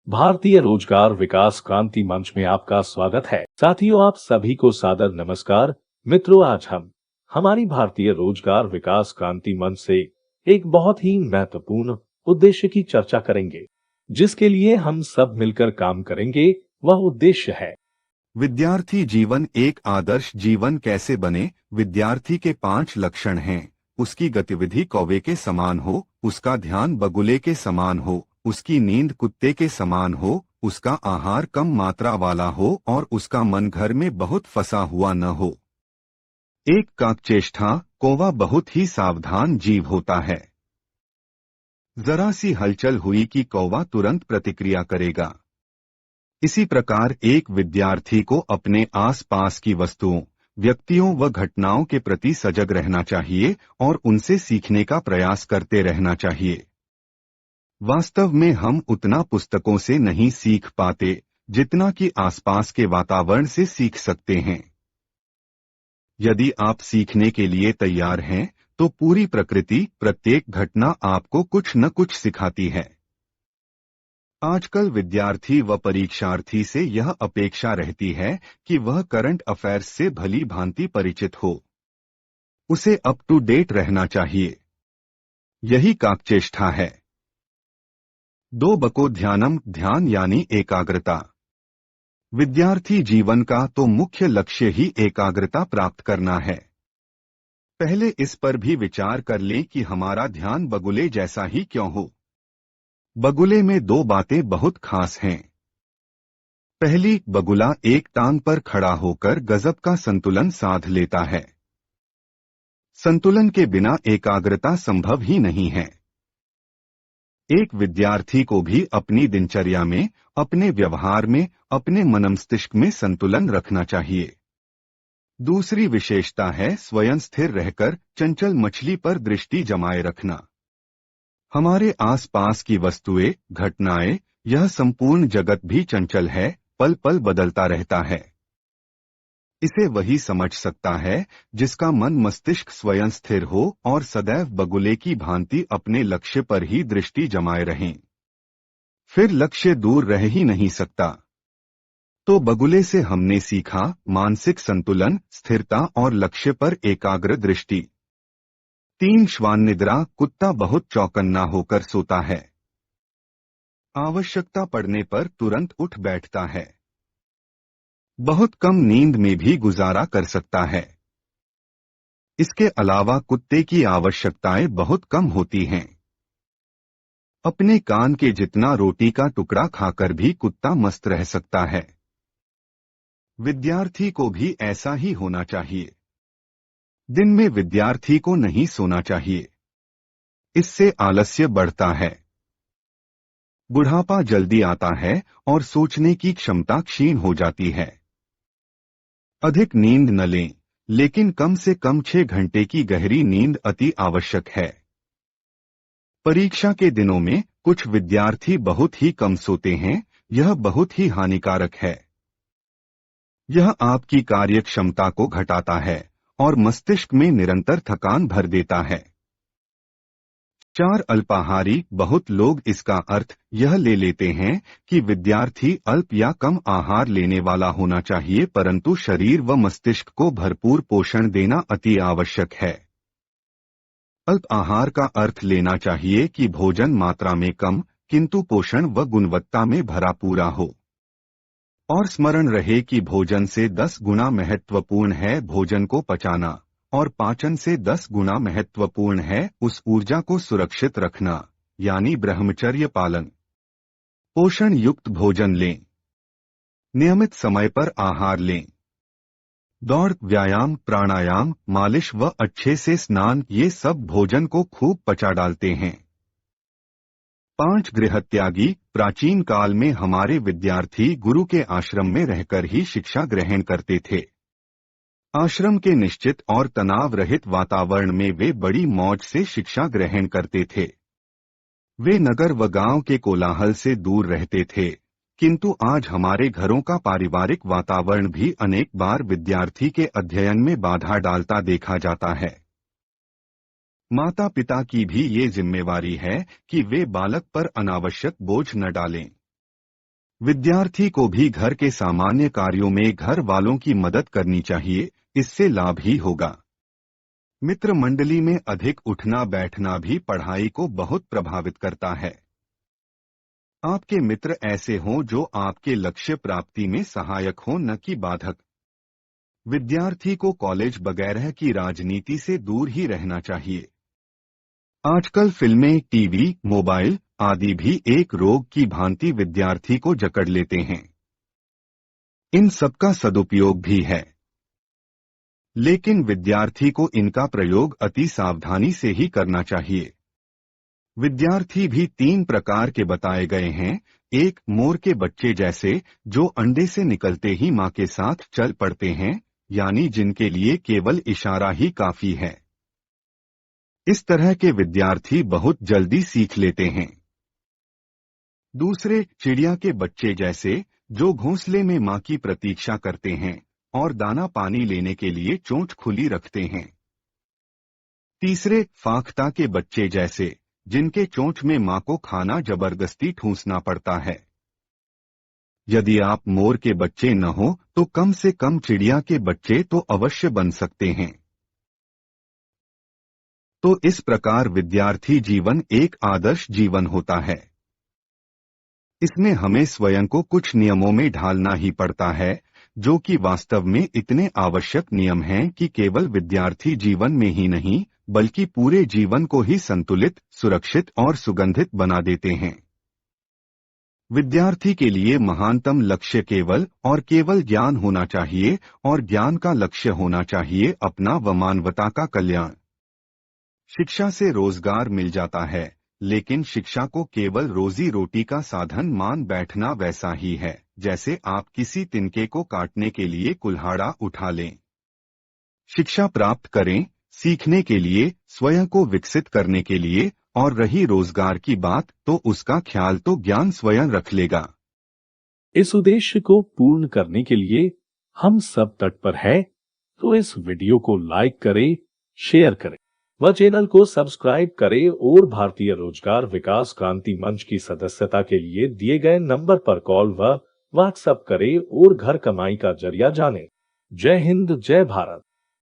भारतीय रोजगार विकास क्रांति मंच में आपका स्वागत है। साथियों, आप सभी को सादर नमस्कार। मित्रों, आज हम हमारी भारतीय रोजगार विकास क्रांति मंच से एक बहुत ही महत्वपूर्ण उद्देश्य की चर्चा करेंगे, जिसके लिए हम सब मिलकर काम करेंगे। वह उद्देश्य है विद्यार्थी जीवन एक आदर्श जीवन कैसे बने। विद्यार्थी के 5 लक्षण हैं। उसकी गतिविधि कौवे के समान हो, उसका ध्यान बगुले के समान हो, उसकी नींद कुत्ते के समान हो, उसका आहार कम मात्रा वाला हो और उसका मन घर में बहुत फंसा हुआ न हो। एक काकचेष्टा, कौवा बहुत ही सावधान जीव होता है। जरा सी हलचल हुई कि कौवा तुरंत प्रतिक्रिया करेगा। इसी प्रकार एक विद्यार्थी को अपने आसपास की वस्तुओं, व्यक्तियों व घटनाओं के प्रति सजग रहना चाहिए और उनसे सीखने का प्रयास करते रहना चाहिए। वास्तव में हम उतना पुस्तकों से नहीं सीख पाते जितना कि आसपास के वातावरण से सीख सकते हैं। यदि आप सीखने के लिए तैयार हैं, तो पूरी प्रकृति, प्रत्येक घटना आपको कुछ न कुछ सिखाती है। आजकल विद्यार्थी व परीक्षार्थी से यह अपेक्षा रहती है कि वह करंट अफेयर्स से भली भांति परिचित हो। उसे अप टू डेट रहना चाहिए। यही काकचेष्टा है। 2 बको ध्यानम, ध्यान यानी एकाग्रता। विद्यार्थी जीवन का तो मुख्य लक्ष्य ही एकाग्रता प्राप्त करना है। पहले इस पर भी विचार कर लें कि हमारा ध्यान बगुले जैसा ही क्यों हो। बगुले में 2 बातें बहुत खास हैं। पहली, बगुला एक टांग पर खड़ा होकर गजब का संतुलन साध लेता है। संतुलन के बिना एकाग्रता संभव ही नहीं है। एक विद्यार्थी को भी अपनी दिनचर्या में, अपने व्यवहार में, अपने मनमस्तिष्क में संतुलन रखना चाहिए। दूसरी विशेषता है स्वयं स्थिर रहकर चंचल मछली पर दृष्टि जमाए रखना। हमारे आसपास की वस्तुएं, घटनाएं, यह संपूर्ण जगत भी चंचल है, पल पल बदलता रहता है। इसे वही समझ सकता है जिसका मन मस्तिष्क स्वयं स्थिर हो और सदैव बगुले की भांति अपने लक्ष्य पर ही दृष्टि जमाए रहें। फिर लक्ष्य दूर रह ही नहीं सकता। तो बगुले से हमने सीखा मानसिक संतुलन, स्थिरता और लक्ष्य पर एकाग्र दृष्टि। 3 श्वान निद्रा, कुत्ता बहुत चौकन्ना होकर सोता है। आवश्यकता पड़ने पर तुरंत उठ बैठता है। बहुत कम नींद में भी गुजारा कर सकता है। इसके अलावा कुत्ते की आवश्यकताएं बहुत कम होती हैं। अपने कान के जितना रोटी का टुकड़ा खाकर भी कुत्ता मस्त रह सकता है। विद्यार्थी को भी ऐसा ही होना चाहिए। दिन में विद्यार्थी को नहीं सोना चाहिए। इससे आलस्य बढ़ता है। बुढ़ापा जल्दी आता है और सोचने की क्षमता क्षीण हो जाती है। अधिक नींद न लें, लेकिन कम से कम 6 घंटे की गहरी नींद अति आवश्यक है। परीक्षा के दिनों में कुछ विद्यार्थी बहुत ही कम सोते हैं। यह बहुत ही हानिकारक है। यह आपकी कार्य क्षमता को घटाता है और मस्तिष्क में निरंतर थकान भर देता है। 4 अल्पाहारी, बहुत लोग इसका अर्थ यह ले लेते हैं कि विद्यार्थी अल्प या कम आहार लेने वाला होना चाहिए, परंतु शरीर व मस्तिष्क को भरपूर पोषण देना अति आवश्यक है। अल्प आहार का अर्थ लेना चाहिए कि भोजन मात्रा में कम, किंतु पोषण व गुणवत्ता में भरा पूरा हो। और स्मरण रहे कि भोजन से 10 गुना महत्वपूर्ण है भोजन को पचाना, और पाचन से 10 गुना महत्वपूर्ण है उस ऊर्जा को सुरक्षित रखना, यानी ब्रह्मचर्य पालन। पोषण युक्त भोजन लें। नियमित समय पर आहार लें। दौड़, व्यायाम, प्राणायाम, मालिश व अच्छे से स्नान, ये सब भोजन को खूब पचा डालते हैं। 5 गृहत्यागी, प्राचीन काल में हमारे विद्यार्थी गुरु के आश्रम में रहकर ही शिक्षा ग्रहण करते थे। आश्रम के निश्चित और तनाव रहित वातावरण में वे बड़ी मौज से शिक्षा ग्रहण करते थे। वे नगर व गांव के कोलाहल से दूर रहते थे, किंतु आज हमारे घरों का पारिवारिक वातावरण भी अनेक बार विद्यार्थी के अध्ययन में बाधा डालता देखा जाता है। माता पिता की भी ये जिम्मेवारी है कि वे बालक पर अनावश्यक बोझ न डालें। विद्यार्थी को भी घर के सामान्य कार्यों में घर वालों की मदद करनी चाहिए, इससे लाभ ही होगा। मित्र मंडली में अधिक उठना बैठना भी पढ़ाई को बहुत प्रभावित करता है। आपके मित्र ऐसे हों जो आपके लक्ष्य प्राप्ति में सहायक हो, न कि बाधक। विद्यार्थी को कॉलेज वगैरह की राजनीति से दूर ही रहना चाहिए। आजकल फिल्में, टीवी, मोबाइल आदि भी एक रोग की भांति विद्यार्थी को जकड़ लेते हैं। इन सबका सदुपयोग भी है, लेकिन विद्यार्थी को इनका प्रयोग अति सावधानी से ही करना चाहिए। विद्यार्थी भी 3 प्रकार के बताए गए हैं। 1. मोर के बच्चे जैसे, जो अंडे से निकलते ही मां के साथ चल पड़ते हैं, यानी जिनके लिए केवल इशारा ही काफी है। इस तरह के विद्यार्थी बहुत जल्दी सीख लेते हैं। दूसरे, चिड़िया के बच्चे जैसे, जो घोंसले में मां की प्रतीक्षा करते हैं और दाना पानी लेने के लिए चोंच खुली रखते हैं। तीसरे, फाख्ता के बच्चे जैसे, जिनके चोंच में मां को खाना जबरदस्ती ठूंसना पड़ता है। यदि आप मोर के बच्चे न हो तो कम से कम चिड़िया के बच्चे तो अवश्य बन सकते हैं। तो इस प्रकार विद्यार्थी जीवन एक आदर्श जीवन होता है। इसमें हमें स्वयं को कुछ नियमों में ढालना ही पड़ता है, जो कि वास्तव में इतने आवश्यक नियम हैं कि केवल विद्यार्थी जीवन में ही नहीं, बल्कि पूरे जीवन को ही संतुलित, सुरक्षित और सुगंधित बना देते हैं। विद्यार्थी के लिए महानतम लक्ष्य केवल और केवल ज्ञान होना चाहिए, और ज्ञान का लक्ष्य होना चाहिए अपना व मानवता का कल्याण। शिक्षा से रोजगार मिल जाता है, लेकिन शिक्षा को केवल रोजी रोटी का साधन मान बैठना वैसा ही है जैसे आप किसी तिनके को काटने के लिए कुल्हाड़ा उठा लें। शिक्षा प्राप्त करें, सीखने के लिए, स्वयं को विकसित करने के लिए, और रही रोजगार की बात तो उसका ख्याल तो ज्ञान स्वयं रख लेगा। इस उद्देश्य को पूर्ण करने के लिए हम सब तत्पर हैं, तो इस वीडियो को लाइक करें, शेयर करें व चैनल को सब्सक्राइब करें, और भारतीय रोजगार विकास क्रांति मंच की सदस्यता के लिए दिए गए नंबर पर कॉल व व्हाट्सएप करें और घर कमाई का जरिया जानें। जय हिंद, जय भारत।